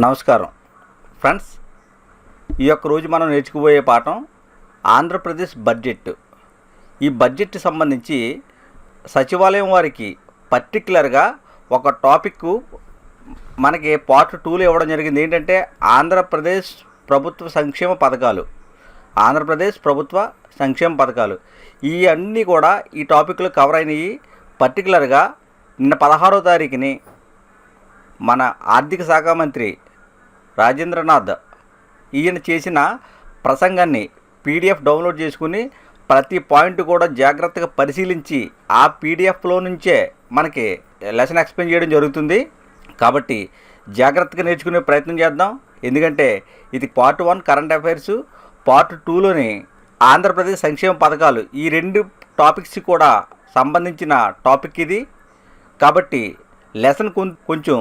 నమస్కారం ఫ్రెండ్స్. ఈ యొక్క రోజు మనం నేర్చుకుపోయే పాఠం ఆంధ్రప్రదేశ్ బడ్జెట్. ఈ బడ్జెట్ సంబంధించి సచివాలయం వారికి పర్టికులర్గా ఒక టాపిక్ మనకి పార్ట్ 2లో ఇవ్వడం జరిగింది. ఏంటంటే ఆంధ్రప్రదేశ్ ప్రభుత్వ సంక్షేమ పథకాలు. ఆంధ్రప్రదేశ్ ప్రభుత్వ సంక్షేమ పథకాలు ఇవన్నీ కూడా ఈ టాపిక్లో కవర్ అయినవి. పర్టికులర్గా నిన్న 16వ తారీఖుని మన ఆర్థిక శాఖ మంత్రి రాజేంద్రనాథ్ ఈయన చేసిన ప్రసంగాన్ని పీడిఎఫ్ డౌన్లోడ్ చేసుకుని ప్రతి పాయింట్ కూడా జాగ్రత్తగా పరిశీలించి ఆ పీడిఎఫ్లో నుంచే మనకి లెసన్ ఎక్స్ప్లెయిన్ చేయడం జరుగుతుంది. కాబట్టి జాగ్రత్తగా నేర్చుకునే ప్రయత్నం చేద్దాం. ఎందుకంటే ఇది పార్ట్ 1 కరెంట్ అఫైర్స్, పార్ట్ 2లోని ఆంధ్రప్రదేశ్ సంక్షేమ పథకాలు. ఈ రెండు టాపిక్స్ కూడా సంబంధించిన టాపిక్ ఇది. కాబట్టి లెసన్ కొంచెం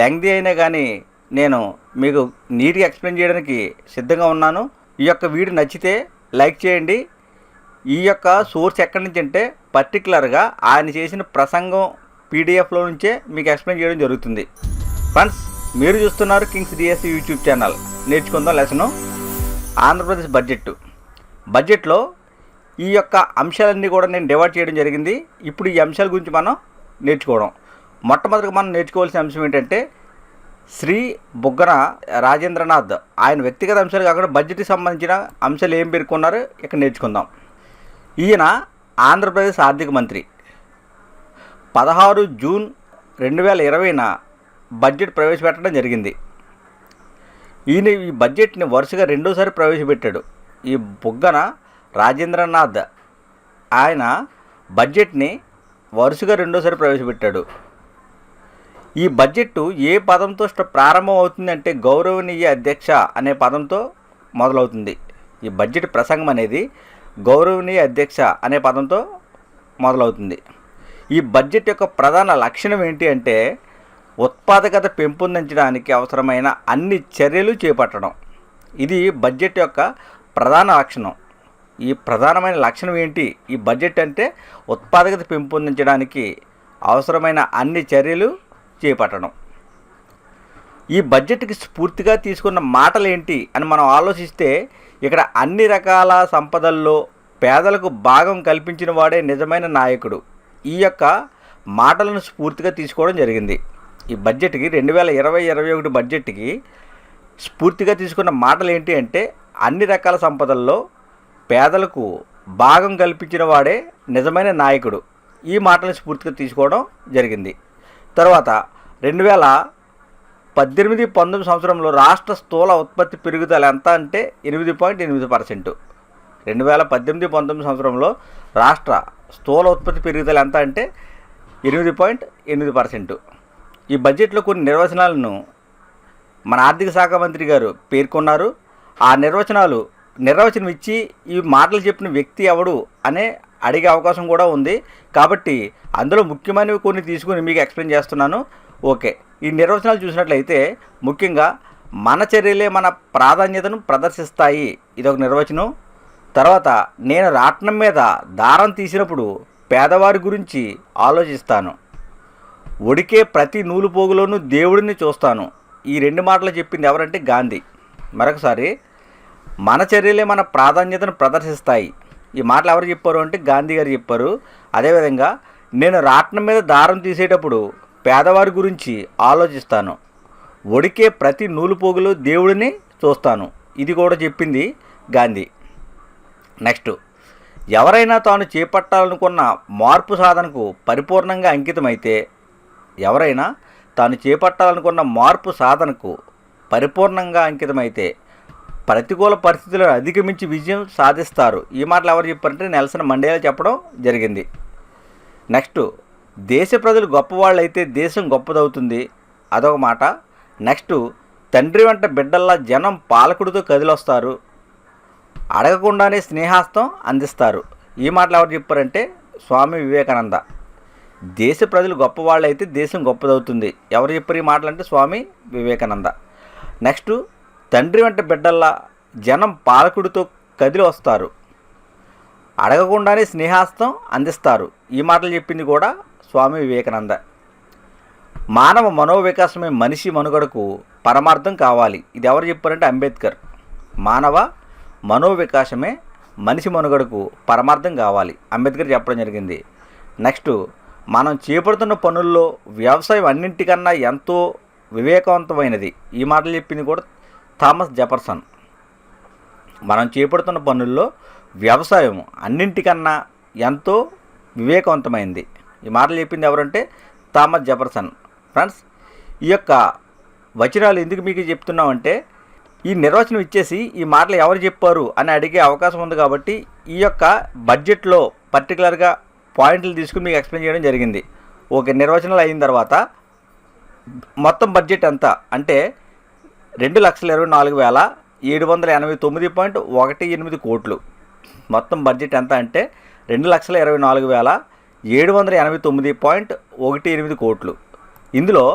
లెంగ్తీ అయినా కానీ నేను మీకు నీట్గా ఎక్స్ప్లెయిన్ చేయడానికి సిద్ధంగా ఉన్నాను. ఈ యొక్క వీడియో నచ్చితే లైక్ చేయండి. ఈ యొక్క సోర్స్ ఎక్కడి నుంచి అంటే పర్టికులర్గా ఆయన చేసిన ప్రసంగం పీడిఎఫ్లో నుంచే మీకు ఎక్స్ప్లెయిన్ చేయడం జరుగుతుంది. ఫ్రెండ్స్, మీరు చూస్తున్నారు కింగ్స్ డిఎస్సి యూట్యూబ్ ఛానల్. నేర్చుకుందాం లెసను. ఆంధ్రప్రదేశ్ బడ్జెట్లో ఈ యొక్క అంశాలన్నీ కూడా నేను డివైడ్ చేయడం జరిగింది. ఇప్పుడు ఈ అంశాల గురించి మనం నేర్చుకోవడం. మొట్టమొదటిగా మనం నేర్చుకోవాల్సిన అంశం ఏంటంటే శ్రీ బుగ్గన రాజేంద్రనాథ్ ఆయన వ్యక్తిగత అంశాలు కాకుండా బడ్జెట్కి సంబంధించిన అంశాలు ఏం పేర్కొన్నారో ఇక్కడ నేర్చుకుందాం. ఈయన ఆంధ్రప్రదేశ్ ఆర్థిక మంత్రి. 16 జూన్ 2020న బడ్జెట్ ప్రవేశపెట్టడం జరిగింది. ఈయన ఈ బడ్జెట్ని వరుసగా రెండోసారి ప్రవేశపెట్టాడు. ఈ బుగ్గన రాజేంద్రనాథ్ ఆయన బడ్జెట్ని వరుసగా రెండోసారి ప్రవేశపెట్టాడు. ఈ బడ్జెట్ ఏ పదంతో ప్రారంభం అవుతుందంటే గౌరవనీయ అధ్యక్ష అనే పదంతో మొదలవుతుంది. ఈ బడ్జెట్ ప్రసంగం అనేది గౌరవనీయ అధ్యక్ష అనే పదంతో మొదలవుతుంది. ఈ బడ్జెట్ యొక్క ప్రధాన లక్షణం ఏంటి అంటే ఉత్పాదకత పెంపొందించడానికి అవసరమైన అన్ని చర్యలు చేపట్టడం. ఇది బడ్జెట్ యొక్క ప్రధాన లక్షణం. ఈ ప్రధానమైన లక్షణం ఏంటి? ఈ బడ్జెట్ అంటే ఉత్పాదకత పెంపొందించడానికి అవసరమైన అన్ని చర్యలు చేపట్టడం. ఈ బడ్జెట్కి స్ఫూర్తిగా తీసుకున్న మాటలు ఏంటి అని మనం ఆలోచిస్తే ఇక్కడ అన్ని రకాల సంపదల్లో పేదలకు భాగం కల్పించిన వాడే నిజమైన నాయకుడు. ఈ యొక్క మాటలను స్ఫూర్తిగా తీసుకోవడం జరిగింది. ఈ బడ్జెట్కి 2020-21 బడ్జెట్కి స్ఫూర్తిగా తీసుకున్న మాటలు ఏంటి అంటే అన్ని రకాల సంపదల్లో పేదలకు భాగం కల్పించిన వాడే నిజమైన నాయకుడు. ఈ మాటలను స్ఫూర్తిగా తీసుకోవడం జరిగింది. తర్వాత 2018-19 సంవత్సరంలో రాష్ట్ర స్థూల ఉత్పత్తి పెరుగుదల ఎంత అంటే 8.8%. 2018-19 సంవత్సరంలో రాష్ట్ర స్థూల ఉత్పత్తి పెరుగుదల ఎంత అంటే 8.8%. ఈ బడ్జెట్లో కొన్ని నిర్వచనాలను మన ఆర్థిక శాఖ మంత్రి గారు పేర్కొన్నారు. ఆ నిర్వచనం ఇచ్చి ఈ మాటలు చెప్పిన వ్యక్తి ఎవడు అనే అడిగే అవకాశం కూడా ఉంది. కాబట్టి అందులో ముఖ్యమైనవి కొన్ని తీసుకుని మీకు ఎక్స్ప్లెయిన్ చేస్తున్నాను. ఓకే, ఈ నిర్వచనాలు చూసినట్లయితే ముఖ్యంగా మన చర్యలే మన ప్రాధాన్యతను ప్రదర్శిస్తాయి. ఇదొక నిర్వచనం. తర్వాత నేను రాట్నం మీద దారం తీసినప్పుడు పేదవారి గురించి ఆలోచిస్తాను. ఒడికే ప్రతి నూలు పోగులోనూ దేవుడిని చూస్తాను. ఈ రెండు మాటలు చెప్పింది ఎవరంటే గాంధీ. మరొకసారి, మన చర్యలే మన ప్రాధాన్యతను ప్రదర్శిస్తాయి. ఈ మాటలు ఎవరు చెప్పారు అంటే గాంధీ గారు చెప్పారు. అదేవిధంగా నేను రాట్నం మీద దారం తీసేటప్పుడు పేదవారి గురించి ఆలోచిస్తాను. ఒడికే ప్రతి నూలు పోగులో దేవుడిని చూస్తాను. ఇది కూడా చెప్పింది గాంధీ. నెక్స్ట్, ఎవరైనా తాను చేపట్టాలనుకున్న మార్పు సాధనకు పరిపూర్ణంగా అంకితమైతే ప్రతికూల పరిస్థితులను అధిగమించి విజయం సాధిస్తారు. ఈ మాటలు ఎవరు చెప్పారంటే నెల్సన్ మండేలా చెప్పడం జరిగింది. నెక్స్ట్, దేశ ప్రజలు గొప్పవాళ్ళైతే దేశం గొప్పదవుతుంది. అదొక మాట. నెక్స్ట్, తండ్రి వెంట బిడ్డల్లా జనం పాలకుడితో కదిలొస్తారు. అడగకుండానే స్నేహాస్తం అందిస్తారు. ఈ మాటలు ఎవరు చెప్పారంటే స్వామి వివేకానంద. దేశ ప్రజలు గొప్పవాళ్ళైతే దేశం గొప్పదవుతుంది. ఎవరు చెప్పారు ఈ మాటలు అంటే స్వామి వివేకానంద. నెక్స్ట్, తండ్రి వెంట బిడ్డల్లా జనం పాలకుడితో కదిలి వస్తారు. అడగకుండానే స్నేహాస్తం అందిస్తారు. ఈ మాటలు చెప్పింది కూడా స్వామి వివేకానంద. మానవ మనోవికాసమే మనిషి మనుగడకు పరమార్థం కావాలి. ఇది ఎవరు చెప్పారంటే అంబేద్కర్. మానవ మనోవికాసమే మనిషి మనుగడకు పరమార్థం కావాలి, అంబేద్కర్ చెప్పడం జరిగింది. నెక్స్ట్, మనం చేపడుతున్న పనుల్లో వ్యవసాయం అన్నింటికన్నా ఎంతో వివేకవంతమైనది. ఈ మాటలు చెప్పింది కూడా థామస్ జెఫర్సన్. మనం చేపడుతున్న పనుల్లో వ్యవసాయం అన్నింటికన్నా ఎంతో వివేకవంతమైంది. ఈ మాటలు చెప్పింది ఎవరంటే థామస్ జెఫర్సన్. ఫ్రెండ్స్, ఈ యొక్క వచనాలు ఎందుకు మీకు చెప్తున్నామంటే, ఈ నిర్వచనం ఇచ్చేసి ఈ మాటలు ఎవరు చెప్పారు అని అడిగే అవకాశం ఉంది కాబట్టి ఈ యొక్క బడ్జెట్లో పర్టికులర్గా పాయింట్లు తీసుకుని మీకు ఎక్స్ప్లెయిన్ చేయడం జరిగింది. ఓకే, నిర్వచనాలు అయిన తర్వాత మొత్తం బడ్జెట్ ఎంత అంటే 2,24,789.18 కోట్లు. మొత్తం బడ్జెట్ ఎంత అంటే 2,24,789.18 కోట్లు. ఇందులో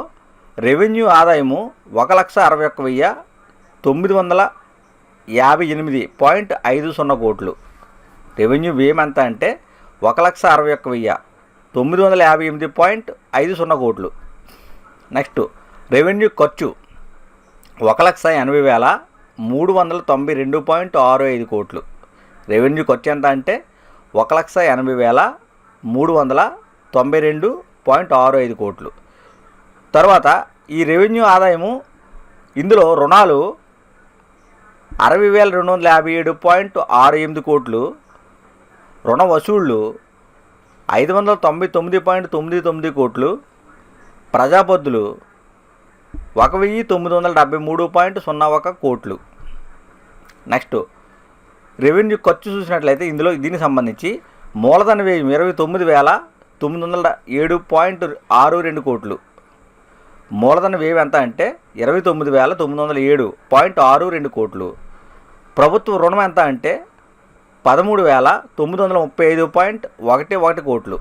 రెవెన్యూ ఆదాయము 1,61,958.50 కోట్లు. రెవెన్యూ వ్యయం ఎంత అంటే 1,61,958.50 కోట్లు. నెక్స్ట్, రెవెన్యూ ఖర్చు 1,80,392.65 కోట్లు. రెవెన్యూ ఖర్చు ఎంత అంటే 1,80,392.65 కోట్లు. తర్వాత ఈ రెవెన్యూ ఆదాయము, ఇందులో రుణాలు 60,257.68 కోట్లు, రుణ వసూళ్ళు 599.99 కోట్లు, ప్రజాపద్దులు 1,973.01 కోట్లు. నెక్స్ట్, రెవెన్యూ ఖర్చు చూసినట్లయితే ఇందులో దీనికి సంబంధించి మూలధన వ్యయం 29,907.62 కోట్లు. మూలధన వ్యయం ఎంత అంటే 29,907.62 కోట్లు. ప్రభుత్వ రుణం ఎంత అంటే 13,935.11 కోట్లు.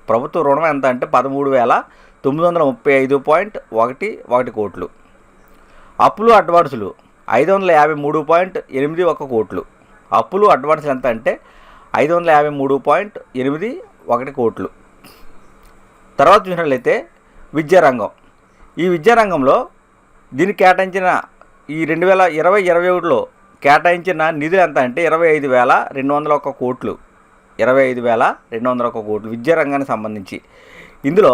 ప్రభుత్వ రుణం ఎంత అంటే 13,935.11 కోట్లు. అప్పులు అడ్వాన్సులు 553.81 కోట్లు. అప్పులు అడ్వాన్సులు ఎంత అంటే 553.81 కోట్లు. తర్వాత చూసినట్లయితే విద్యారంగం. ఈ విద్యారంగంలో దీనికి కేటాయించిన ఈ 2020-21లో కేటాయించిన నిధులు ఎంత అంటే 25,201 కోట్లు. 25,201 కోట్లు విద్యారంగానికి సంబంధించి. ఇందులో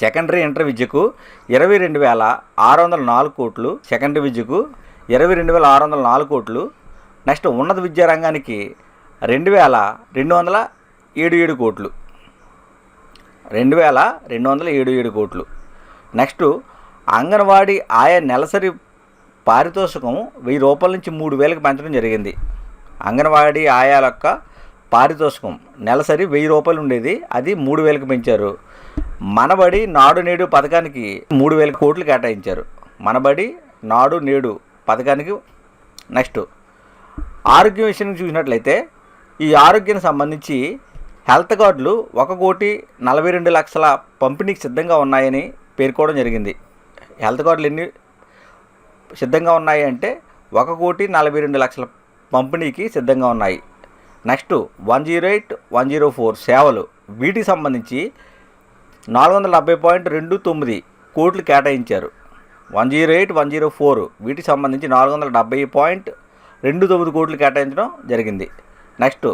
సెకండరీ ఇంటర్ విద్యకు 22,604 కోట్లు, సెకండరీ విద్యకు 22,604 కోట్లు. నెక్స్ట్, ఉన్నత విద్యారంగానికి 2,277 కోట్లు. 2,277 కోట్లు. నెక్స్ట్, అంగన్వాడీ ఆయా నెలసరి పారితోషికం 1,000 రూపాయల నుంచి 3,000కి పెంచడం జరిగింది. అంగన్వాడీ ఆయాల యొక్క పారితోషికం నెలసరి 1,000 రూపాయలు ఉండేది, అది 3,000కి పెంచారు. మనబడి నాడు నేడు పథకానికి 3,000 కోట్లు కేటాయించారు. మనబడి నాడు నేడు పథకానికి. నెక్స్ట్, ఆరోగ్యం విషయం చూసినట్లయితే ఈ ఆరోగ్యానికి సంబంధించి హెల్త్ కార్డులు 1,42,00,000 పంపిణీకి సిద్ధంగా ఉన్నాయని పేర్కోవడం జరిగింది. హెల్త్ కార్డులు ఎన్ని సిద్ధంగా ఉన్నాయి అంటే 1,42,00,000 పంపిణీకి సిద్ధంగా ఉన్నాయి. నెక్స్ట్, 108, 104 సేవలు, వీటికి సంబంధించి 470.29 కోట్లు కేటాయించారు. 108, 104 వీటికి సంబంధించి 470.29 కోట్లు కేటాయించడం జరిగింది. నెక్స్ట్,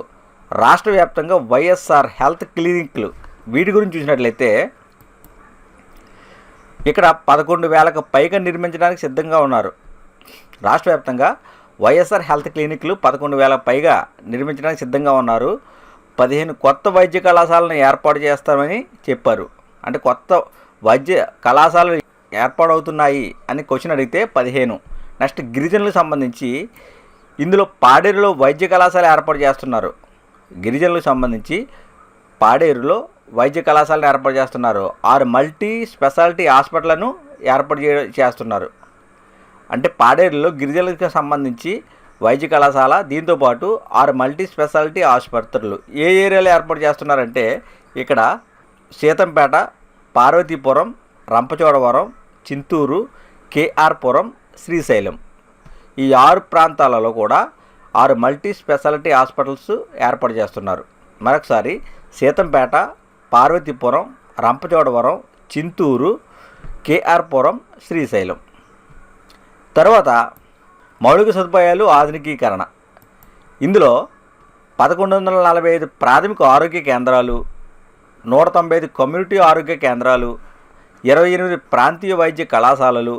రాష్ట్ర వ్యాప్తంగా వైఎస్ఆర్ హెల్త్ క్లినిక్లు, వీటి గురించి చూసినట్లయితే ఇక్కడ 11,000కు పైగా నిర్మించడానికి సిద్ధంగా ఉన్నారు. రాష్ట్ర వ్యాప్తంగా వైఎస్ఆర్ హెల్త్ క్లినిక్లు 11,000 పైగా నిర్మించడానికి సిద్ధంగా ఉన్నారు. 15 కొత్త వైద్య కళాశాలను ఏర్పాటు చేస్తామని చెప్పారు. అంటే కొత్త వైద్య కళాశాలలు ఏర్పాటవుతున్నాయి అని క్వశ్చన్ అడిగితే 15. నెక్స్ట్, గిరిజనులకు సంబంధించి ఇందులో పాడేరులో వైద్య కళాశాల ఏర్పాటు చేస్తున్నారు. గిరిజనులకు సంబంధించి పాడేరులో వైద్య కళాశాలను ఏర్పాటు చేస్తున్నారు. 6 మల్టీ స్పెషాలిటీ హాస్పిటళ్లను ఏర్పాటు చేస్తున్నారు. అంటే పాడేరులో గిరిజనులకు సంబంధించి వైద్య కళాశాల, దీంతోపాటు 6 మల్టీ స్పెషాలిటీ ఆసుపత్రులు ఏ ఏరియాలో ఏర్పాటు చేస్తున్నారంటే ఇక్కడ సీతంపేట, పార్వతీపురం, రంపచోడవరం, చింతూరు, కేఆర్పురం, శ్రీశైలం, ఈ 6 ప్రాంతాలలో కూడా 6 మల్టీ స్పెషాలిటీ హాస్పిటల్స్ ఏర్పాటు చేస్తున్నారు. మరొకసారి, సీతంపేట, పార్వతీపురం, రంపచోడవరం, చింతూరు, కేఆర్ పురం, శ్రీశైలం. తర్వాత మౌలిక సదుపాయాలు ఆధునికీకరణ. ఇందులో 1145 ప్రాథమిక ఆరోగ్య కేంద్రాలు, 195 కమ్యూనిటీ ఆరోగ్య కేంద్రాలు, 28 ప్రాంతీయ వైద్య కళాశాలలు,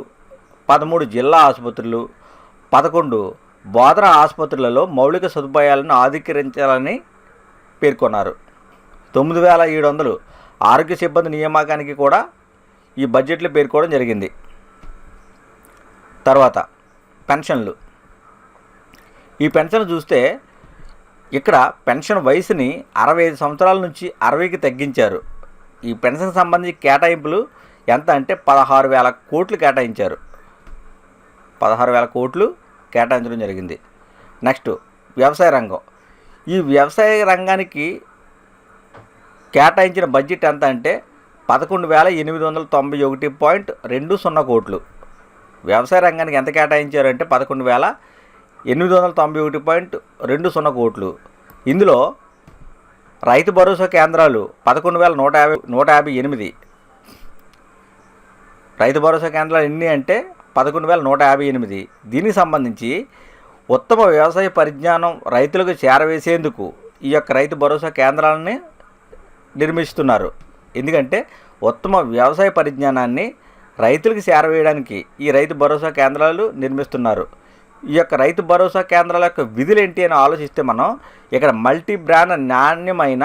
13 జిల్లా ఆసుపత్రులు, 11 బోధన ఆసుపత్రులలో మౌలిక సదుపాయాలను ఆధునీకరించాలని పేర్కొన్నారు. 9700 ఆరోగ్య సిబ్బంది నియామకానికి కూడా ఈ బడ్జెట్లో పేర్కోవడం జరిగింది. తర్వాత పెన్షన్లు. ఈ పెన్షన్ చూస్తే ఇక్కడ పెన్షన్ వయసుని 65 సంవత్సరాల నుంచి 60కి తగ్గించారు. ఈ పెన్షన్కి సంబంధించి కేటాయింపులు ఎంత అంటే 16,000 కోట్లు కేటాయించారు. 16,000 కోట్లు కేటాయించడం జరిగింది. నెక్స్ట్ వ్యవసాయ రంగం. ఈ వ్యవసాయ రంగానికి కేటాయించిన బడ్జెట్ ఎంత అంటే 11,891.20 కోట్లు. వ్యవసాయ రంగానికి ఎంత కేటాయించారంటే 11,891.20 కోట్లు. ఇందులో రైతు భరోసా కేంద్రాలు 11,158. రైతు భరోసా కేంద్రాలు ఎన్ని అంటే 11,158. దీనికి సంబంధించి ఉత్తమ వ్యవసాయ పరిజ్ఞానం రైతులకు చేరవేసేందుకు ఈ యొక్క రైతు భరోసా కేంద్రాలని నిర్మిస్తున్నారు. ఎందుకంటే ఉత్తమ వ్యవసాయ పరిజ్ఞానాన్ని రైతులకు చేరవేయడానికి ఈ రైతు భరోసా కేంద్రాలు నిర్మిస్తున్నారు. ఈ యొక్క రైతు భరోసా కేంద్రాల యొక్క విధులు ఏంటి అని ఆలోచిస్తే మనం ఇక్కడ మల్టీ బ్రాండ్ నాణ్యమైన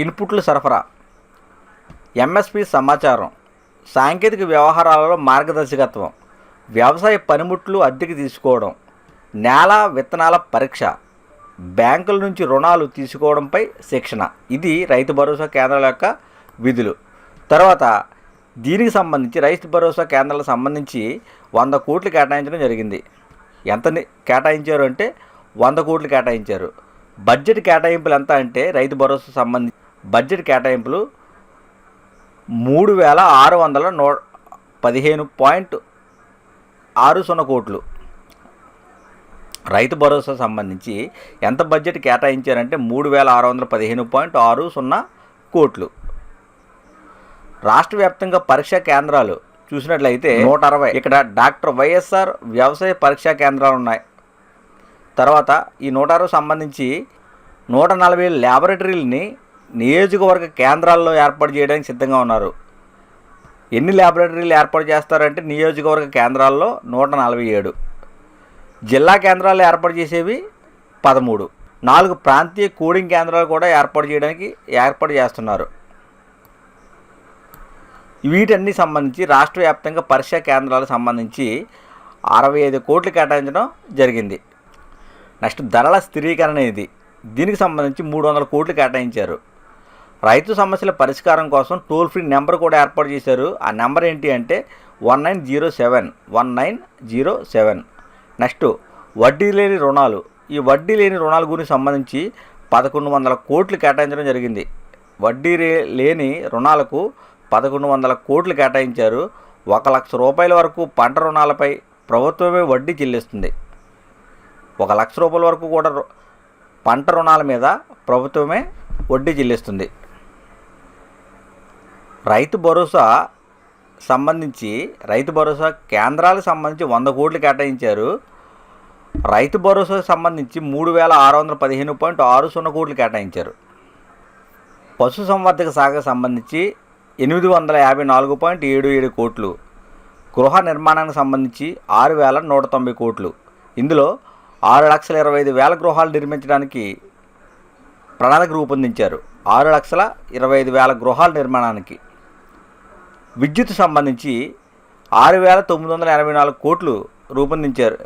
ఇన్పుట్ల సరఫరా, ఎంఎస్పి సమాచారం, సాంకేతిక వ్యవహారాలలో మార్గదర్శకత్వం, వ్యవసాయ పనిముట్లు అద్దెకి తీసుకోవడం, నేల విత్తనాల పరీక్ష, బ్యాంకుల నుంచి రుణాలు తీసుకోవడంపై శిక్షణ. ఇది రైతు భరోసా కేంద్రాల యొక్క విధులు. తర్వాత దీనికి సంబంధించి రైతు భరోసా కేంద్రాలకు సంబంధించి 100 కోట్లు కేటాయించడం జరిగింది. ఎంత కేటాయించారు అంటే 100 కోట్లు కేటాయించారు. బడ్జెట్ కేటాయింపులు ఎంత అంటే రైతు భరోసా సంబంధించి బడ్జెట్ కేటాయింపులు 3,615.60 కోట్లు. రైతు భరోసా సంబంధించి ఎంత బడ్జెట్ కేటాయించారంటే 3,615.60 కోట్లు. రాష్ట్ర వ్యాప్తంగా పరీక్షా కేంద్రాలు చూసినట్లయితే 160. ఇక్కడ డాక్టర్ వైఎస్ఆర్ వ్యవసాయ పరీక్షా కేంద్రాలు ఉన్నాయి. తర్వాత ఈ 160 సంబంధించి 140 ల్యాబొరేటరీలని నియోజకవర్గ కేంద్రాల్లో ఏర్పాటు చేయడానికి సిద్ధంగా ఉన్నారు. ఎన్ని ల్యాబొరేటరీలు ఏర్పాటు చేస్తారంటే నియోజకవర్గ కేంద్రాల్లో 147, జిల్లా కేంద్రాల్లో ఏర్పాటు చేసేవి 13, 4 ప్రాంతీయ కోడింగ్ కేంద్రాలు కూడా ఏర్పాటు చేస్తున్నారు. వీటన్ని సంబంధించి రాష్ట్ర వ్యాప్తంగా పరీక్షా కేంద్రాలకు సంబంధించి 65 కోట్లు కేటాయించడం జరిగింది. నెక్స్ట్ ధరల స్థిరీకరణ నిధి. దీనికి సంబంధించి 300 కోట్లు కేటాయించారు. రైతు సమస్యల పరిష్కారం కోసం టోల్ ఫ్రీ నెంబర్ కూడా ఏర్పాటు చేశారు. ఆ నెంబర్ ఏంటి అంటే 1907. నెక్స్ట్ వడ్డీ లేని రుణాలు. ఈ వడ్డీ లేని రుణాల గురించి సంబంధించి 1100 కోట్లు కేటాయించడం జరిగింది. వడ్డీ లేని రుణాలకు 1100 కోట్లు కేటాయించారు. 1 లక్ష రూపాయల వరకు పంట రుణాలపై ప్రభుత్వమే వడ్డీ చెల్లిస్తుంది. 1 లక్ష రూపాయల వరకు కూడా పంట రుణాల మీద ప్రభుత్వమే వడ్డీ చెల్లిస్తుంది. రైతు భరోసా కేంద్రాలకు సంబంధించి 100 కోట్లు కేటాయించారు. రైతు భరోసాకు సంబంధించి 3,615.60 కోట్లు కేటాయించారు. పశుసంవర్ధక శాఖకు సంబంధించి 854.77 కోట్లు. గృహ నిర్మాణానికి సంబంధించి 6,190 కోట్లు. ఇందులో 6,25,000 గృహాలు నిర్మించడానికి ప్రణాళిక రూపొందించారు. 6,25,000 గృహాల నిర్మాణానికి. విద్యుత్ సంబంధించి 6,984 కోట్లు రూపొందించారు.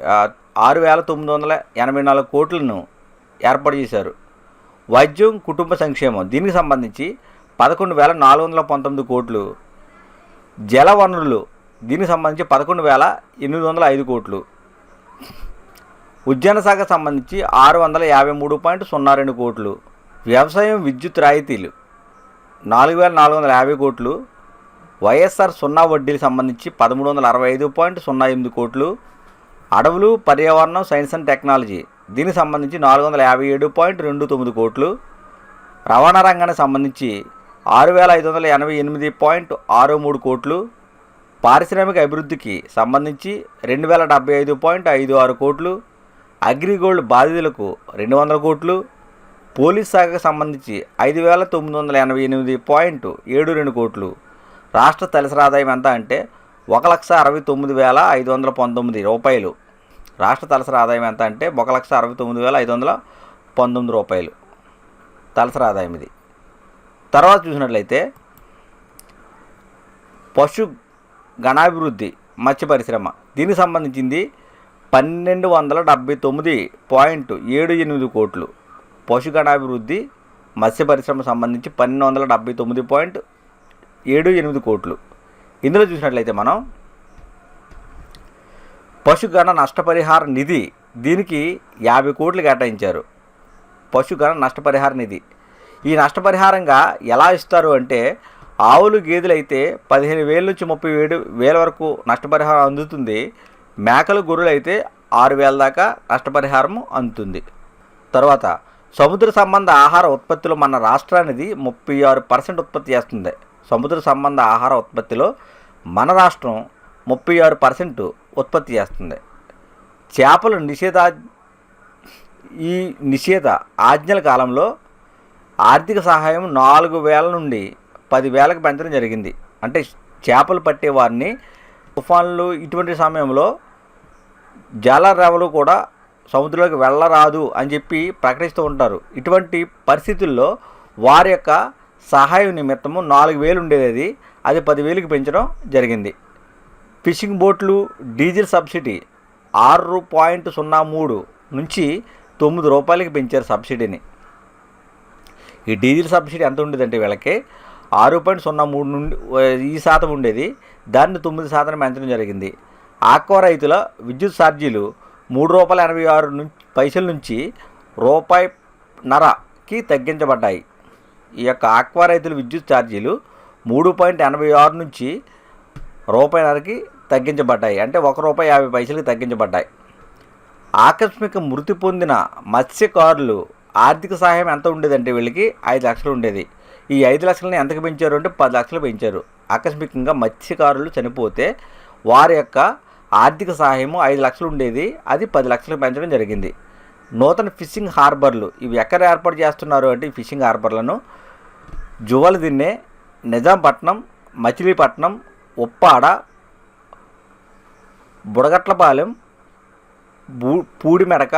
6,984 కోట్లను ఏర్పాటు చేశారు. వైద్యం కుటుంబ సంక్షేమం. దీనికి సంబంధించి 11,419 కోట్లు. జల వనరులు. దీనికి సంబంధించి 11,805 కోట్లు. ఉద్యాన శాఖకు సంబంధించి 653.02 కోట్లు. వ్యవసాయం విద్యుత్ రాయితీలు 4,450 కోట్లు. వైఎస్ఆర్ సున్నా వడ్డీకి సంబంధించి 1,365.08 కోట్లు. అడవులు పర్యావరణం సైన్స్ అండ్ టెక్నాలజీ. దీనికి సంబంధించి 457.29 కోట్లు. రవాణా రంగానికి సంబంధించి 6,588.63 కోట్లు, పారిశ్రామిక అభివృద్ధికి సంబంధించి 2,075.56 కోట్లు, అగ్రిగోల్డ్ బాధితులకు 200 కోట్లు, పోలీస్ శాఖకు సంబంధించి 5,988.72 కోట్లు. రాష్ట్ర తలసరి ఆదాయం ఎంత అంటే 1,69,519 రూపాయలు. రాష్ట్ర తలసరి ఆదాయం ఎంత అంటే 1,69,519 రూపాయలు తలసరి ఆదాయం ఇది. తర్వాత చూసినట్లయితే పశు గణాభివృద్ధి మత్స్య పరిశ్రమ, దీనికి సంబంధించింది 1,279.78 కోట్లు. పశు గణాభివృద్ధి మత్స్య పరిశ్రమ సంబంధించి 1,279.78 కోట్లు. ఇందులో చూసినట్లయితే మనం పశుగణ నష్టపరిహార నిధి, దీనికి 50 కోట్లు కేటాయించారు. పశుగణ నష్టపరిహార నిధి, ఈ నష్టపరిహారంగా ఎలా ఇస్తారు అంటే ఆవులు గేదెలు అయితే 15,000 నుంచి 37,000 వరకు నష్టపరిహారం అందుతుంది. మేకలు గొర్రెలు అయితే 6,000 దాకా నష్టపరిహారం అందుతుంది. తర్వాత సముద్ర సంబంధ ఆహార ఉత్పత్తిలో మన రాష్ట్రానికి 36% ఉత్పత్తి చేస్తుంది. సముద్ర సంబంధ ఆహార ఉత్పత్తిలో మన రాష్ట్రం 36% ఉత్పత్తి చేస్తుంది. చేపల నిషేధ ఆజ్ఞల కాలంలో ఆర్థిక సహాయం 4,000 నుండి 10,000కి పెంచడం జరిగింది. అంటే చేపలు పట్టే వారిని తుఫాన్లు ఇటువంటి సమయంలో జలరేవలు కూడా సముద్రంలోకి వెళ్ళరాదు అని చెప్పి ప్రకటిస్తూ ఉంటారు. ఇటువంటి పరిస్థితుల్లో వారి యొక్క సహాయం నిమిత్తము 4,000 ఉండేది, అది 10,000కి పెంచడం జరిగింది. ఫిషింగ్ బోట్లు డీజిల్ సబ్సిడీ 6.03 నుంచి 9 రూపాయలకి పెంచారు సబ్సిడీని. ఈ డీజిల్ సబ్సిడీ ఎంత ఉండేదంటే వీళ్ళకి 6.03 నుండి ఈ శాతం ఉండేది, దాన్ని 9% పెంచడం జరిగింది. ఆక్వా రైతుల విద్యుత్ ఛార్జీలు ₹3.86 నుంచి ₹1.50కి తగ్గించబడ్డాయి. ఈ యొక్క ఆక్వా రైతుల విద్యుత్ ఛార్జీలు 3.86 నుంచి ₹1.50కి తగ్గించబడ్డాయి. అంటే ₹1.50కి తగ్గించబడ్డాయి. ఆకస్మిక మృతి పొందిన మత్స్యకారులు ఆర్థిక సహాయం ఎంత ఉండేదంటే వీళ్ళకి 5 లక్షలు ఉండేది. ఈ 5 లక్షలని ఎంతకు పెంచారు అంటే 10 లక్షలు పెంచారు. ఆకస్మికంగా మత్స్యకారులు చనిపోతే వారి యొక్క ఆర్థిక సహాయము 5 లక్షలు ఉండేది, అది 10 లక్షలకు పెంచడం జరిగింది. నూతన ఫిషింగ్ హార్బర్లు, ఇవి ఎక్కడ ఏర్పాటు చేస్తున్నారు అంటే ఈ ఫిషింగ్ హార్బర్లను జువలదిన్నె, నిజాంపట్నం, మచిలీపట్నం, ఉప్పాడ, బుడగట్లపాలెం, పూడిమెడక,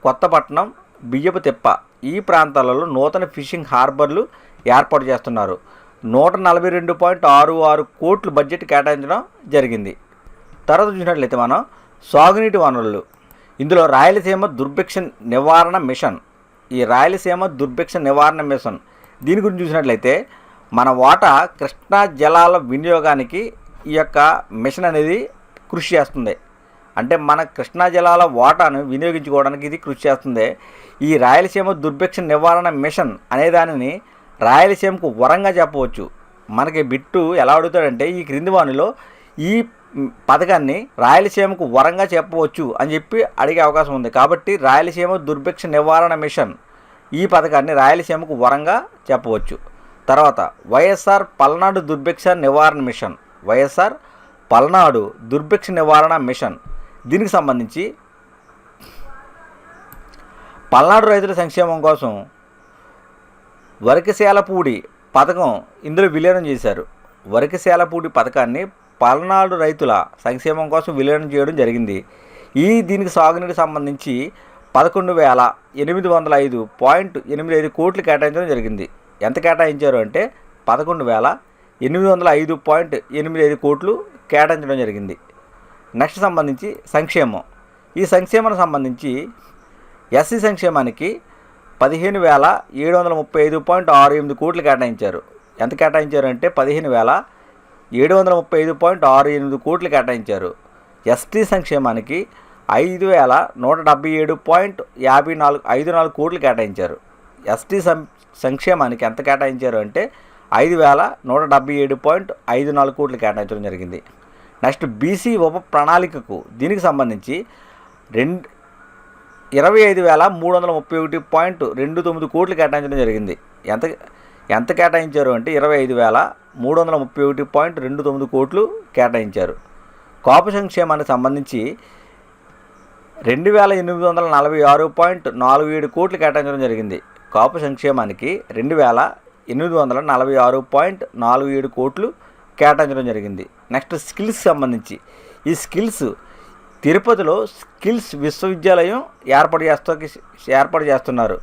కొత్తపట్నం, బియ్యపు తిప్ప ఈ ప్రాంతాలలో నూతన ఫిషింగ్ హార్బర్లు ఏర్పాటు చేస్తున్నారు. 142.66 కోట్లు బడ్జెట్ కేటాయించడం జరిగింది. తర్వాత చూసినట్లయితే మనం సాగునీటి వనరులు, ఇందులో రాయలసీమ దుర్భిక్ష నివారణ మిషన్, ఈ రాయలసీమ దుర్భిక్ష నివారణ మిషన్ దీని గురించి చూసినట్లయితే మన వాటా కృష్ణా జలాల వినియోగానికి ఈ యొక్క మిషన్ అనేది కృషి చేస్తుంది. అంటే మన కృష్ణా జలాల వాటాను వినియోగించుకోవడానికి ఇది కృషి చేస్తుంది. ఈ రాయలసీమ దుర్భిక్ష నివారణ మిషన్ అనే దానిని రాయలసీమకు వరంగా చెప్పవచ్చు. మనకి బిట్టు ఎలా అడుగుతాడంటే ఈ క్రింది వానిలో ఈ పథకాన్ని రాయలసీమకు వరంగా చెప్పవచ్చు అని చెప్పి అడిగే అవకాశం ఉంది. కాబట్టి రాయలసీమ దుర్భిక్ష నివారణ మిషన్ ఈ పథకాన్ని రాయలసీమకు వరంగా చెప్పవచ్చు. తర్వాత వైఎస్ఆర్ పల్నాడు దుర్భిక్ష నివారణ మిషన్, వైఎస్ఆర్ పల్నాడు దుర్భిక్ష నివారణ మిషన్ దీనికి సంబంధించి పల్నాడు రైతుల సంక్షేమం కోసం వరికశాలపూడి పథకం ఇందులో విలీనం చేశారు. వరికశాలపూడి పథకాన్ని పల్నాడు రైతుల సంక్షేమం కోసం విలీనం చేయడం జరిగింది. దీనికి సాగునీటికి సంబంధించి 11,805.85 కోట్లు కేటాయించడం జరిగింది. ఎంత కేటాయించారు అంటే 11,805.85 కోట్లు కేటాయించడం జరిగింది. నెక్స్ట్ సంబంధించి సంక్షేమం, ఈ సంక్షేమానికి సంబంధించి ఎస్సీ సంక్షేమానికి 15,735.68 కోట్లు కేటాయించారు. ఎంత కేటాయించారు అంటే 15,735.68 కోట్లు కేటాయించారు. ఎస్టీ సంక్షేమానికి 5,177.54 కోట్లు కేటాయించారు. ఎస్టీ సంక్షేమానికి ఎంత కేటాయించారు అంటే 5,177.54 కోట్లు కేటాయించడం జరిగింది. నెక్స్ట్ బీసీ ఉప ప్రణాళికకు దీనికి సంబంధించి 25,331.29 కోట్లు కేటాయించడం జరిగింది. ఎంత కేటాయించారు అంటే 25,331.29 కోట్లు కేటాయించారు. కాపు సంక్షేమానికి సంబంధించి 2,846.47 కోట్లు కేటాయించడం జరిగింది. కాపు సంక్షేమానికి 2,846.47 కోట్లు కేటాయించడం జరిగింది. నెక్స్ట్ స్కిల్స్ సంబంధించి ఈ స్కిల్స్ తిరుపతిలో స్కిల్స్ విశ్వవిద్యాలయం ఏర్పాటు చేస్తున్నారు.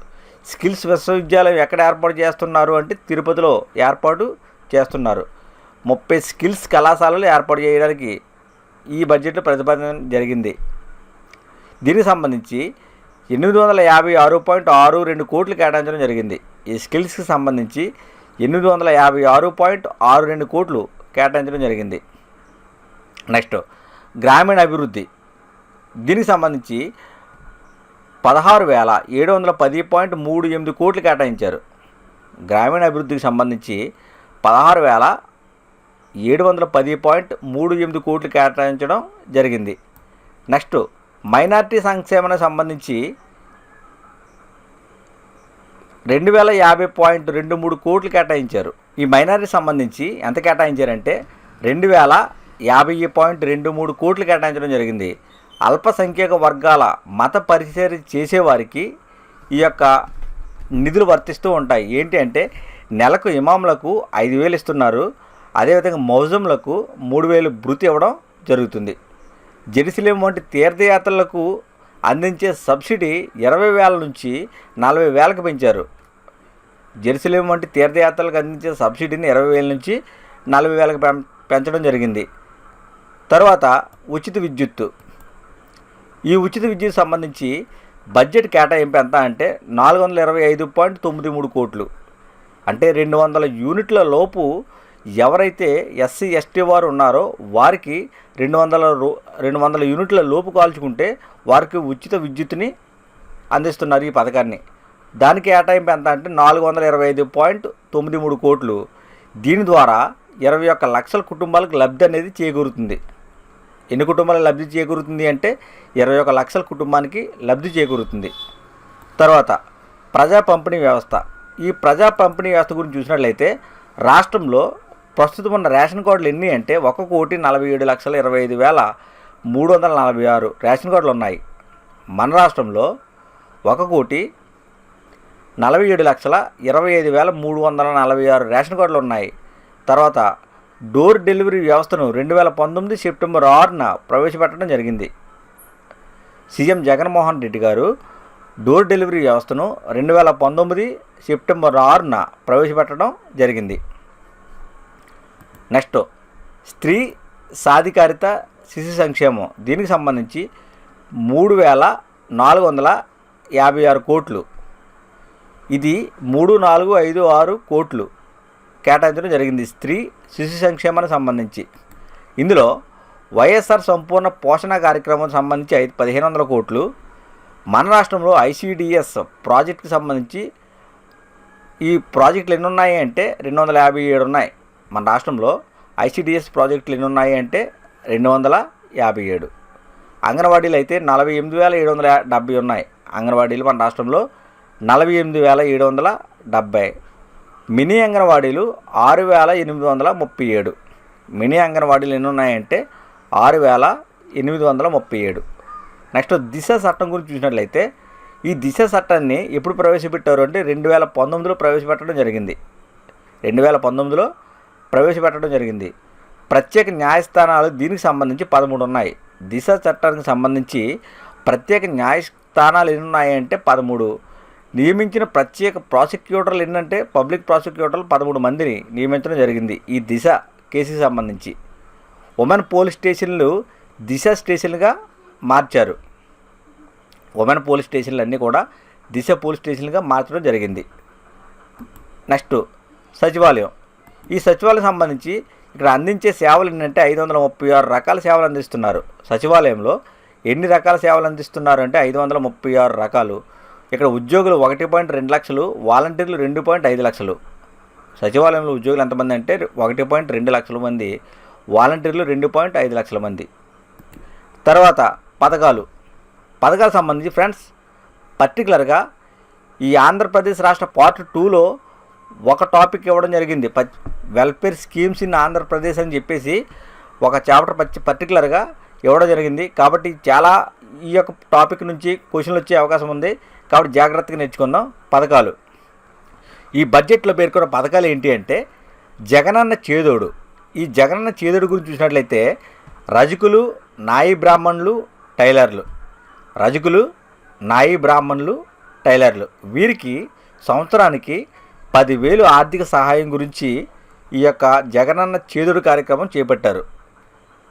స్కిల్స్ విశ్వవిద్యాలయం ఎక్కడ ఏర్పాటు చేస్తున్నారు అంటే తిరుపతిలో ఏర్పాటు చేస్తున్నారు. 30 స్కిల్స్ కళాశాలలు ఏర్పాటు చేయడానికి ఈ బడ్జెట్లో ప్రతిపాదన జరిగింది. దీనికి సంబంధించి 856.62 కోట్లు కేటాయించడం జరిగింది. ఈ స్కిల్స్కి సంబంధించి 856.62 కోట్లు కేటాయించడం జరిగింది. నెక్స్ట్ గ్రామీణ అభివృద్ధి, దీనికి సంబంధించి 16,710.38 కోట్లు కేటాయించారు. గ్రామీణ అభివృద్ధికి సంబంధించి 16,710.38 కోట్లు కేటాయించడం జరిగింది. నెక్స్ట్ మైనార్టీ సంక్షేమానికి సంబంధించి 2,050.23 కోట్లు కేటాయించారు. ఈ మైనార్టీ సంబంధించి ఎంత కేటాయించారంటే 2,050.23 కోట్లు కేటాయించడం జరిగింది. అల్పసంఖ్యాక వర్గాల మత పరిచర్య చేసేవారికి ఈ యొక్క నిధులు వర్తిస్తూ ఉంటాయి. ఏంటి అంటే నెలకు ఇమాంలకు 5,000 ఇస్తున్నారు. అదేవిధంగా మౌజంలకు 3,000 భృతి ఇవ్వడం జరుగుతుంది. జెరూసలేం వంటి తీర్థయాత్రలకు అందించే సబ్సిడీ 20,000 నుంచి 40,000కి పెంచారు. జెరూసలేం వంటి తీర్థయాత్రలకు అందించే సబ్సిడీని 20,000 నుంచి 40,000కి పెంచడం జరిగింది. తర్వాత ఉచిత విద్యుత్తు, ఈ ఉచిత విద్యుత్ సంబంధించి బడ్జెట్ కేటాయింపు ఎంత అంటే 425.93 కోట్లు. అంటే 200 యూనిట్ల లోపు ఎవరైతే ఎస్సీ ఎస్టీ వారు ఉన్నారో వారికి 200 యూనిట్ల లోపు కాల్చుకుంటే వారికి ఉచిత విద్యుత్తుని అందిస్తున్నారు ఈ పథకాన్ని. దానికి కేటాయింపు ఎంత అంటే 425.93 కోట్లు. దీని ద్వారా 21 లక్షల కుటుంబాలకు లబ్ధి అనేది చేకూరుతుంది. ఎన్ని కుటుంబాలకు లబ్ధి చేకూరుతుంది అంటే 21 లక్షల కుటుంబానికి లబ్ధి చేకూరుతుంది. తర్వాత ప్రజా పంపిణీ వ్యవస్థ, ఈ ప్రజా పంపిణీ వ్యవస్థ గురించి చూసినట్లయితే రాష్ట్రంలో ప్రస్తుతం ఉన్న రేషన్ కార్డులు ఎన్ని అంటే 1,47,25,346 రేషన్ కార్డులు ఉన్నాయి. మన రాష్ట్రంలో 1,47,25,346 రేషన్ కార్డులు ఉన్నాయి. తర్వాత డోర్ డెలివరీ వ్యవస్థను 2019 సెప్టెంబర్ 6న ప్రవేశపెట్టడం జరిగింది. సీఎం జగన్మోహన్ రెడ్డి గారు డోర్ డెలివరీ వ్యవస్థను 2019 సెప్టెంబర్ 6న ప్రవేశపెట్టడం జరిగింది. నెక్స్ట్ స్త్రీ సాధికారిత శిశు సంక్షేమం, దీనికి సంబంధించి 3,456 కోట్లు, ఇది 3,456 కోట్లు కేటాయించడం జరిగింది స్త్రీ శిశు సంక్షేమానికి సంబంధించి. ఇందులో వైఎస్ఆర్ సంపూర్ణ పోషణ కార్యక్రమానికి సంబంధించి 1,500 కోట్లు. మన రాష్ట్రంలో ఐసిడిఎస్ ప్రాజెక్టుకి సంబంధించి ఈ ప్రాజెక్టులు ఎన్ని ఉన్నాయి అంటే 257 ఉన్నాయి. మన రాష్ట్రంలో ఐసిడిఎస్ ప్రాజెక్టులు ఎన్ని ఉన్నాయి అంటే 257. అంగన్వాడీలు అయితే 48,770 ఉన్నాయి. అంగన్వాడీలు మన రాష్ట్రంలో 48,770. మినీ అంగన్వాడీలు 6,837. మినీ అంగన్వాడీలు ఎన్ని ఉన్నాయంటే 6,837. నెక్స్ట్ దిశ చట్టం గురించి చూసినట్లయితే ఈ దిశ చట్టాన్ని ఎప్పుడు ప్రవేశపెట్టారు అంటే 2019లో ప్రవేశపెట్టడం జరిగింది. 2019లో ప్రవేశపెట్టడం జరిగింది. ప్రత్యేక న్యాయస్థానాలు దీనికి సంబంధించి 13 ఉన్నాయి. దిశ చట్టానికి సంబంధించి ప్రత్యేక న్యాయస్థానాలు ఎన్ని ఉన్నాయంటే 13. నియమించిన ప్రత్యేక ప్రాసిక్యూటర్లు ఏంటంటే పబ్లిక్ ప్రాసిక్యూటర్లు 13 మందిని నియమించడం జరిగింది ఈ దిశ కేసుకి సంబంధించి. ఉమెన్ పోలీస్ స్టేషన్లు దిశ స్టేషన్లుగా మార్చారు. ఉమెన్ పోలీస్ స్టేషన్లు అన్నీ కూడా దిశ పోలీస్ స్టేషన్లుగా మార్చడం జరిగింది. నెక్స్ట్ సచివాలయం, ఈ సచివాలయం సంబంధించి ఇక్కడ అందించే సేవలు ఏంటంటే 536 రకాల సేవలు అందిస్తున్నారు. సచివాలయంలో ఎన్ని రకాల సేవలు అందిస్తున్నారు అంటే 536 రకాలు. ఇక్కడ ఉద్యోగులు 1.2 లక్షలు, వాలంటీర్లు 2.5 లక్షలు. సచివాలయంలో ఉద్యోగులు ఎంతమంది అంటే 1.2 లక్షల మంది, వాలంటీర్లు 2.5 లక్షల మంది. తర్వాత పథకాలు సంబంధించి ఫ్రెండ్స్ పర్టికులర్గా ఈ ఆంధ్రప్రదేశ్ రాష్ట్ర పార్ట్ 2లో ఒక టాపిక్ ఇవ్వడం జరిగింది. వెల్ఫేర్ స్కీమ్స్ ఇన్ ఆంధ్రప్రదేశ్ అని చెప్పేసి ఒక చాప్టర్ పర్టికులర్గా ఇవ్వడం జరిగింది. కాబట్టి చాలా ఈ యొక్క టాపిక్ నుంచి క్వశ్చన్లు వచ్చే అవకాశం ఉంది. కాబట్టి జాగ్రత్తగా నేర్చుకుందాం. పథకాలు, ఈ బడ్జెట్లో పేర్కొన్న పథకాలు ఏంటి అంటే జగనన్న చేదోడు. ఈ జగనన్న చేదోడు గురించి చూసినట్లయితే రజకులు, నాయి బ్రాహ్మణులు, టైలర్లు, రజకులు, నాయి బ్రాహ్మణులు, టైలర్లు వీరికి సంవత్సరానికి 10,000 ఆర్థిక సహాయం గురించి ఈ యొక్క జగనన్న చేదోడు కార్యక్రమం చేపట్టారు.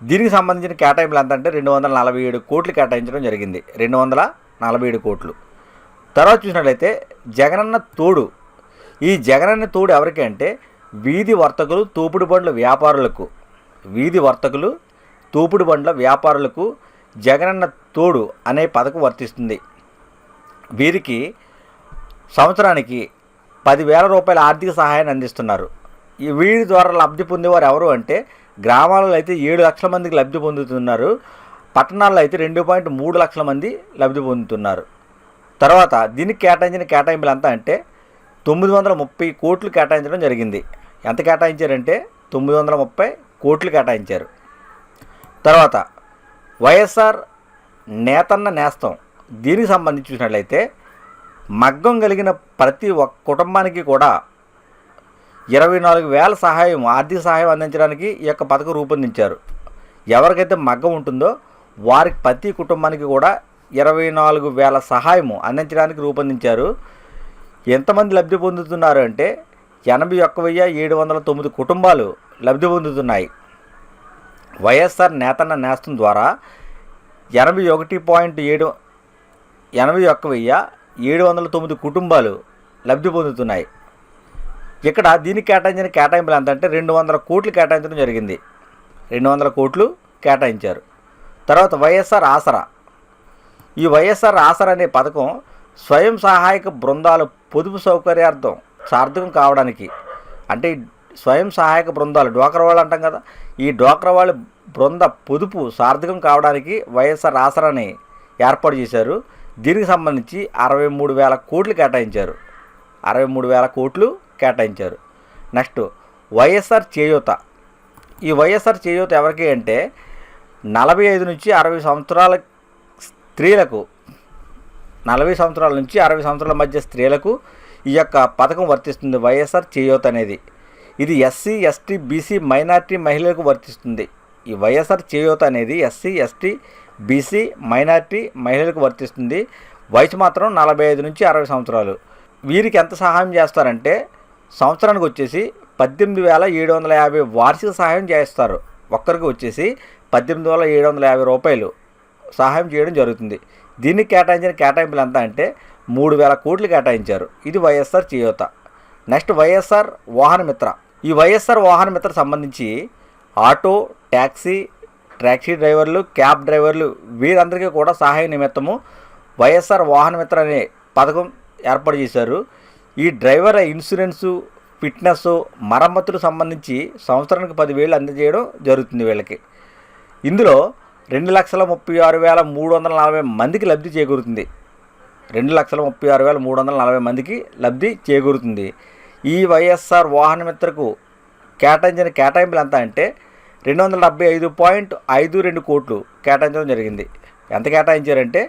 దీనికి సంబంధించిన కేటాయింపులు ఎంత అంటే 247 కోట్లు కేటాయించడం జరిగింది. 247 కోట్లు. తర్వాత చూసినట్లయితే జగనన్న తోడు. ఈ జగనన్న తోడు ఎవరికి అంటే వీధి వర్తకులు, తోపుడు బండ్ల వ్యాపారులకు, వీధి వర్తకులు, తోపుడు బండ్ల వ్యాపారులకు జగనన్న తోడు అనే పథకం వర్తిస్తుంది. వీరికి సంవత్సరానికి 10,000 రూపాయల ఆర్థిక సహాయాన్ని అందిస్తున్నారు. ఈ వీరి ద్వారా లబ్ధి పొందేవారు ఎవరు అంటే గ్రామాలలో అయితే 7 లక్షల మందికి లబ్ధి పొందుతున్నారు. పట్టణాల్లో అయితే 2.3 లక్షల మంది లబ్ధి పొందుతున్నారు. తర్వాత దీనికి కేటాయించిన కేటాయింపులు ఎంత అంటే 930 కోట్లు కేటాయించడం జరిగింది. ఎంత కేటాయించారంటే 930 కోట్లు కేటాయించారు. తర్వాత వైఎస్ఆర్ నేతన్న నేస్తం. దీనికి సంబంధించి చూసినట్లయితే మగ్గం కలిగిన ప్రతి ఒక్క కుటుంబానికి కూడా 24,000 సహాయం, ఆర్థిక సహాయం అందించడానికి ఈ యొక్క పథకం రూపొందించారు. ఎవరికైతే మగ్గం ఉంటుందో వారికి ప్రతి కుటుంబానికి కూడా 24,000 సహాయము అందించడానికి రూపొందించారు. ఎంతమంది లబ్ధి పొందుతున్నారు అంటే 81,709 కుటుంబాలు లబ్ధి పొందుతున్నాయి. వైఎస్ఆర్ నేతన్న నేస్తం ద్వారా 81,709 కుటుంబాలు లబ్ధి పొందుతున్నాయి. ఇక్కడ దీనికి కేటాయించిన కేటాయింపులు ఎంత అంటే 200 కోట్లు కేటాయించడం జరిగింది. 200 కోట్లు కేటాయించారు. తర్వాత వైఎస్ఆర్ ఆసరా. ఈ వైఎస్ఆర్ ఆసరా అనే పథకం స్వయం సహాయక బృందాలు పొదుపు సౌకర్యార్థం సార్థకం కావడానికి, అంటే స్వయం సహాయక బృందాలు డ్వాక్రా వాళ్ళు అంటాం కదా, ఈ డ్వాక్రా వాళ్ళ బృంద పొదుపు సార్థకం కావడానికి వైఎస్ఆర్ ఆసరాని ఏర్పాటు చేశారు. దీనికి సంబంధించి 63,000 కోట్లు కేటాయించారు. 63,000 కోట్లు కేటాయించారు. నెక్స్ట్ వైఎస్ఆర్ చేయూత. ఈ వైఎస్ఆర్ చేయూత ఎవరికి అంటే 45 నుంచి 60 సంవత్సరాల స్త్రీలకు, 40 సంవత్సరాల నుంచి 60 సంవత్సరాల మధ్య స్త్రీలకు ఈ యొక్క పథకం వర్తిస్తుంది. వైఎస్ఆర్ చేయూత అనేది ఇది ఎస్సీ, ఎస్టీ, బీసీ, మైనార్టీ మహిళలకు వర్తిస్తుంది. ఈ వైఎస్ఆర్ చేయూత అనేది ఎస్సీ, ఎస్టీ, బీసీ, మైనార్టీ మహిళలకు వర్తిస్తుంది. వయసు మాత్రం 45 నుంచి 60 సంవత్సరాలు. వీరికి ఎంత సహాయం చేస్తారంటే సంవత్సరానికి వచ్చేసి 18,750 వార్షిక సహాయం చేస్తారు. ఒక్కరికి వచ్చేసి 18,750 రూపాయలు సహాయం చేయడం జరుగుతుంది. దీనికి కేటాయించిన కేటాయింపులు ఎంత అంటే 3,000 కోట్లు కేటాయించారు. ఇది వైఎస్ఆర్ చేయూత. నెక్స్ట్ వైఎస్ఆర్ వాహన మిత్ర. ఈ వైఎస్ఆర్ వాహన మిత్ర సంబంధించి ఆటో, టాక్సీ డ్రైవర్లు, క్యాబ్ డ్రైవర్లు వీరందరికీ కూడా సహాయ నిమిత్తము వైఎస్ఆర్ వాహన మిత్ర అనే పథకం ఏర్పాటు చేశారు. ఈ డ్రైవర్ ఇన్సూరెన్సు, ఫిట్నెస్, మరమ్మతులకు సంబంధించి సంవత్సరానికి 10,000 అందజేయడం జరుగుతుంది వీళ్ళకి. ఇందులో 2,36,340 మందికి లబ్ధి చేకూరుతుంది. 2,36,340 మందికి లబ్ధి చేకూరుతుంది. ఈ వైఎస్ఆర్ వాహన మిత్రకు కేటాయించిన కేటాయింపులు ఎంత అంటే 275.52 కోట్లు కేటాయించడం జరిగింది. ఎంత కేటాయించారంటే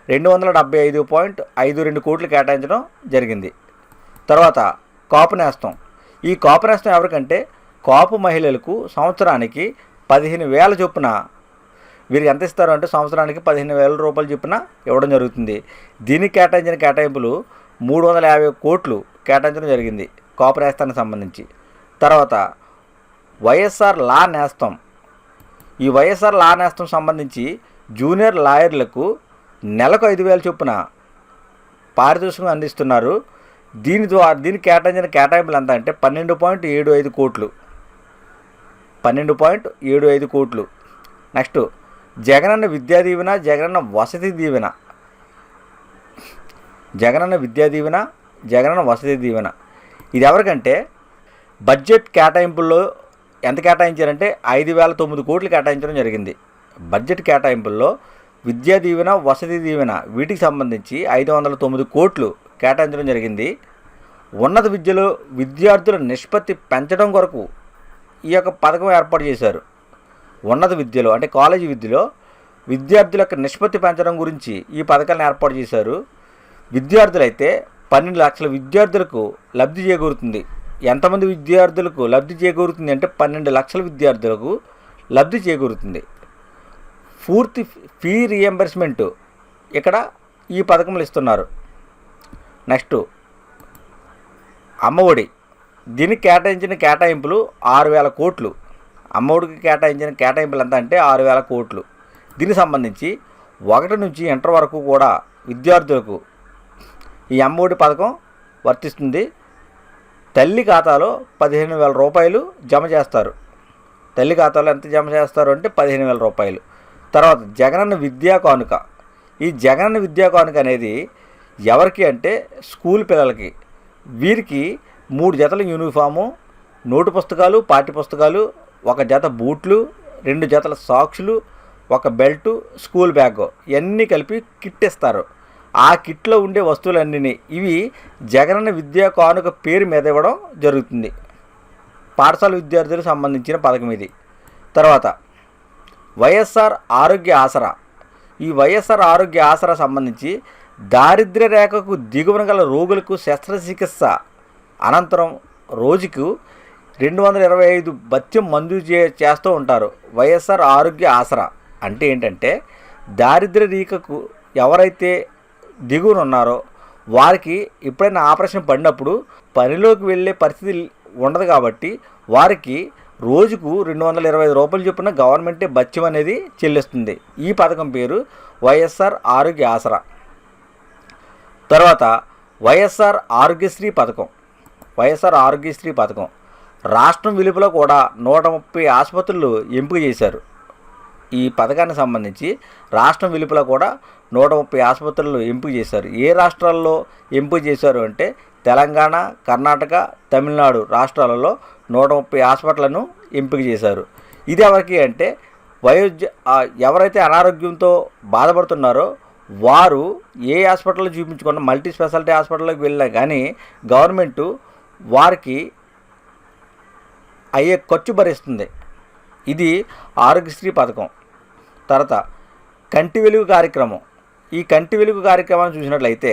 275.52 కోట్లు కేటాయించడం జరిగింది. తర్వాత కాపు నేస్తం. ఈ కాపు నేస్తం ఎవరికంటే కాపు మహిళలకు సంవత్సరానికి 15,000 చొప్పున, వీరికి ఎంత ఇస్తారు అంటే సంవత్సరానికి 15,000 రూపాయలు చొప్పున ఇవ్వడం జరుగుతుంది. దీనికి కేటాయించిన కేటాయింపులు 350 కోట్లు కేటాయించడం జరిగింది కాపు నేస్తానికి సంబంధించి. తర్వాత వైఎస్ఆర్ లా నేస్తం. ఈ వైఎస్ఆర్ లా నేస్తం సంబంధించి జూనియర్ లాయర్లకు నెలకు 5,000 చొప్పున పారితోషికం అందిస్తున్నారు. దీనికి కేటాయించిన కేటాయింపులు ఎంత అంటే 12.75 కోట్లు. 12.75 కోట్లు. నెక్స్ట్ జగనన్న విద్యా దీవెన, జగనన్న వసతి దీవెన. జగనన్న విద్యా దీవెన, జగనన్న వసతి దీవెన ఇది ఎవరికంటే బడ్జెట్ కేటాయింపుల్లో ఎంత కేటాయించారంటే 5,009 కోట్లు కేటాయించడం జరిగింది. బడ్జెట్ కేటాయింపుల్లో విద్యా దీవెన, వసతి దీవెన వీటికి సంబంధించి 509 కోట్లు కేటాయించడం జరిగింది. ఉన్నత విద్యలో విద్యార్థుల నిష్పత్తి పెంచడం కొరకు ఈ యొక్క పథకం ఏర్పాటు చేశారు. ఉన్నత విద్యలో అంటే కాలేజీ విద్యలో విద్యార్థుల యొక్క నిష్పత్తి పెంచడం గురించి ఈ పథకాన్ని ఏర్పాటు చేశారు. విద్యార్థులైతే 12 లక్షల విద్యార్థులకు లబ్ధి చేకూరుతుంది. ఎంతమంది విద్యార్థులకు లబ్ధి చేకూరుతుంది అంటే 12 లక్షల విద్యార్థులకు లబ్ధి చేకూరుతుంది. పూర్తి ఫీ రీఎంబర్స్మెంట్ ఇక్కడ ఈ పథకంలో ఇస్తున్నారు. నెక్స్ట్ అమ్మఒడి, దీనికి కేటాయించిన కేటాయింపులు 6,000 కోట్లు. అమ్మఒడికి కేటాయించిన కేటాయింపులు ఎంత అంటే 6,000 కోట్లు. దీనికి సంబంధించి 1 నుంచి ఇంటర్ వరకు కూడా విద్యార్థులకు ఈ అమ్మఒడి పథకం వర్తిస్తుంది. తల్లి ఖాతాలో 15,000 రూపాయలు జమ చేస్తారు. తల్లి ఖాతాలో ఎంత జమ చేస్తారు అంటే 15,000 రూపాయలు. తర్వాత జగనన్న విద్యా కానుక. ఈ జగనన్న విద్యా కానుక అనేది ఎవరికి అంటే స్కూల్ పిల్లలకి. వీరికి 3 జతల యూనిఫాము, నోటు పుస్తకాలు, పాఠ్య పుస్తకాలు, 1 జత బూట్లు, 2 జతల సాక్సులు, 1 బెల్టు, స్కూల్ బ్యాగ్ ఇవన్నీ కలిపి కిట్ ఇస్తారు. ఆ కిట్లో ఉండే వస్తువులన్నీ ఇవి జగనన్న విద్యా కానుక పేరు మీద ఇవ్వడం జరుగుతుంది. పాఠశాల విద్యార్థులకు సంబంధించిన పథకం ఇది. తర్వాత వైఎస్ఆర్ ఆరోగ్య ఆసరా. ఈ వైఎస్ఆర్ ఆరోగ్య ఆసరా సంబంధించి దారిద్ర్య రేఖకు దిగువన గల రోగులకు శస్త్రచికిత్స అనంతరం రోజుకు 225 భత్యం మంజూరు చేస్తూ ఉంటారు. వైఎస్ఆర్ ఆరోగ్య ఆసరా అంటే ఏంటంటే దారిద్ర్య రేఖకు ఎవరైతే దిగువన ఉన్నారో వారికి ఎప్పుడైనా ఆపరేషన్ పడినప్పుడు పనిలోకి వెళ్ళే పరిస్థితి ఉండదు కాబట్టి వారికి రోజుకు 225 రూపాయలు చొప్పున గవర్నమెంటే భత్యం అనేది చెల్లిస్తుంది. ఈ పథకం పేరు వైఎస్ఆర్ ఆరోగ్య ఆసరా. తర్వాత వైఎస్ఆర్ ఆరోగ్యశ్రీ పథకం. వైఎస్ఆర్ ఆరోగ్యశ్రీ పథకం రాష్ట్రం వెలుపల కూడా 130 ఆసుపత్రులు ఎంపిక చేశారు. ఈ పథకానికి సంబంధించి రాష్ట్రం వెలుపల కూడా 130 ఆసుపత్రులు ఎంపిక చేశారు. ఏ రాష్ట్రాల్లో ఎంపిక చేశారు అంటే తెలంగాణ, కర్ణాటక, తమిళనాడు రాష్ట్రాలలో 130 హాస్పిటళ్లను ఎంపిక చేశారు. ఇది ఎవరికి అంటే ఎవరైతే అనారోగ్యంతో బాధపడుతున్నారో వారు ఏ హాస్పిటల్లో చూపించుకున్న మల్టీ స్పెషాలిటీ హాస్పిటల్లోకి వెళ్ళినా కానీ గవర్నమెంటు వారికి అయ్యే ఖర్చు భరిస్తుంది. ఇది ఆరోగ్యశ్రీ పథకం. తర్వాత కంటి వెలుగు కార్యక్రమం. ఈ కంటి వెలుగు కార్యక్రమాన్ని చూసినట్లయితే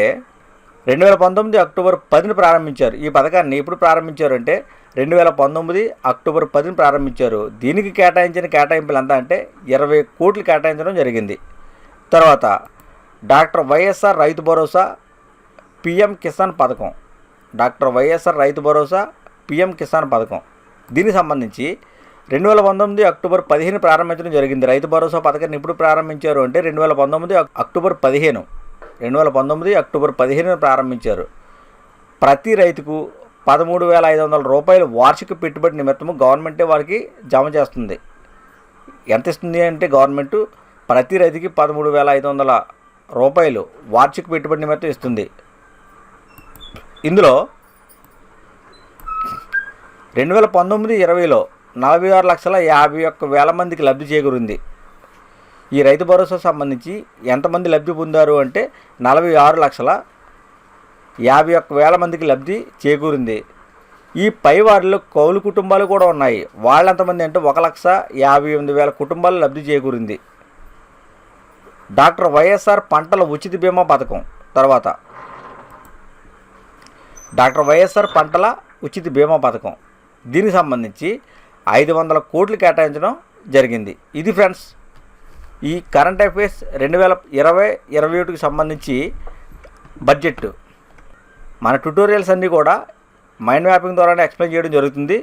2019 అక్టోబర్ 10న ప్రారంభించారు. ఈ పథకాన్ని ఎప్పుడు ప్రారంభించారు అంటే 2019 అక్టోబర్ 10న ప్రారంభించారు. దీనికి కేటాయించిన కేటాయింపులు ఎంత అంటే 20 కోట్లు కేటాయించడం జరిగింది. తర్వాత doctor YSR Rythu Bharosa PM Kisan పథకం. Doctor YSR Rythu Bharosa PM Kisan పథకం. దీనికి సంబంధించి 2019 అక్టోబర్ 15 ప్రారంభించడం జరిగింది. రైతు భరోసా పథకాన్ని ఎప్పుడు ప్రారంభించారు అంటే 2019 అక్టోబర్ 15. 2019 అక్టోబర్ 15 ప్రారంభించారు. ప్రతి రైతుకు 13,500 రూపాయలు వార్షిక పెట్టుబడి నిమిత్తము గవర్నమెంటే వారికి జమ చేస్తుంది. ఎంత ఇస్తుంది అంటే గవర్నమెంటు ప్రతి రైతుకి 13,500 రూపాయలు వార్షిక పెట్టుబడి నిమిత్తం ఇస్తుంది. ఇందులో 2019-20లో 46,51,000 మందికి లబ్ధి చేకూరింది. ఈ రైతు భరోసా సంబంధించి ఎంతమంది లబ్ధి పొందారు అంటే 46,51,000 మందికి లబ్ధి చేకూరింది. ఈ పై వారిలో కౌలు కుటుంబాలు కూడా ఉన్నాయి. వాళ్ళు ఎంతమంది అంటే 1,58,000 కుటుంబాలు లబ్ధి చేకూరింది. డాక్టర్ వైఎస్ఆర్ పంటల ఉచిత బీమా పథకం. తర్వాత డాక్టర్ వైఎస్ఆర్ పంటల ఉచిత బీమా పథకం. దీనికి సంబంధించి 500 కోట్లు కేటాయించడం జరిగింది. ఇది ఫ్రెండ్స్ ఈ కరెంట్ అఫైర్స్ 2020-21కి సంబంధించి బడ్జెట్. మన ట్యుటోరియల్స్ అన్నీ కూడా మైండ్ మ్యాపింగ్ ద్వారానే ఎక్స్ప్లెయిన్ చేయడం జరుగుతుంది.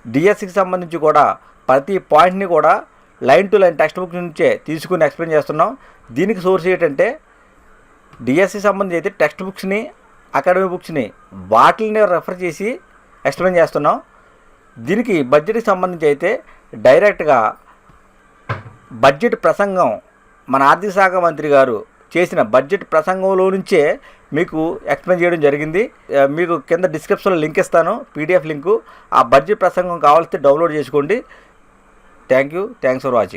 డిఎస్సికి సంబంధించి కూడా ప్రతి పాయింట్ని కూడా line to line text book నుంచే తీసుకుని ఎక్స్ప్లెయిన్ చేస్తున్నాం. దీనికి సోర్స్ ఏంటంటే డిఎస్సి సంబంధించి అయితే టెక్స్ట్ బుక్స్ని, అకాడమిక్ బుక్స్ని వాటిని రెఫర్ చేసి ఎక్స్ప్లెయిన్ చేస్తున్నాం. దీనికి బడ్జెట్కి సంబంధించి అయితే డైరెక్ట్గా బడ్జెట్ ప్రసంగం మన ఆర్థిక శాఖ మంత్రి గారు చేసిన బడ్జెట్ ప్రసంగంలో నుంచే మీకు ఎక్స్ప్లెయిన్ చేయడం జరిగింది. మీకు కింద డిస్క్రిప్షన్లో లింక్ ఇస్తాను, పీడిఎఫ్ లింకు. ఆ బడ్జెట్ ప్రసంగం కావాల్సి డౌన్లోడ్ చేసుకోండి. Thanks for watching.